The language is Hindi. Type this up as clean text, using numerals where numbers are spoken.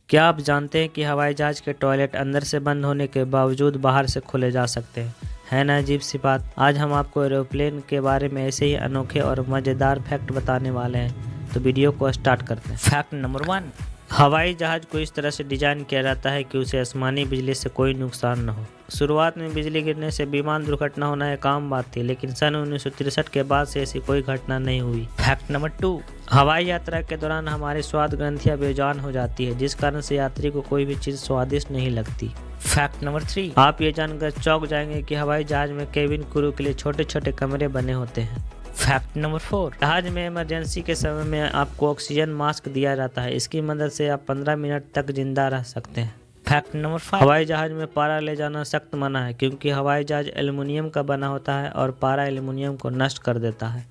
क्या आप जानते हैं कि हवाई जहाज के टॉयलेट अंदर से बंद होने के बावजूद बाहर से खोले जा सकते हैं? है ना अजीब सी बात। आज हम आपको एरोप्लेन के बारे में ऐसे ही अनोखे और मज़ेदार फैक्ट बताने वाले हैं, तो वीडियो को स्टार्ट करते हैं। फैक्ट नंबर 1, हवाई जहाज को इस तरह से डिजाइन किया जाता है कि उसे आसमानी बिजली से कोई नुकसान न हो। शुरुआत में बिजली गिरने से विमान दुर्घटना होना एक आम बात थी, लेकिन सन 1963 के बाद से ऐसी कोई घटना नहीं हुई। फैक्ट नंबर 2, हवाई यात्रा के दौरान हमारी स्वाद ग्रंथियां बेजान हो जाती है, जिस कारण से यात्री को कोई भी चीज़ स्वादिष्ट नहीं लगती। फैक्ट नंबर 3, आप ये जानकर चौंक जाएंगे कि हवाई जहाज में केबिन क्रू के लिए छोटे छोटे कमरे बने होते हैं। फैक्ट नंबर 4, जहाज में इमरजेंसी के समय में आपको ऑक्सीजन मास्क दिया जाता है। इसकी मदद से आप 15 मिनट तक जिंदा रह सकते हैं। फैक्ट नंबर 5, हवाई जहाज में पारा ले जाना सख्त मना है, क्योंकि हवाई जहाज एल्युमिनियम का बना होता है और पारा एल्युमिनियम को नष्ट कर देता है।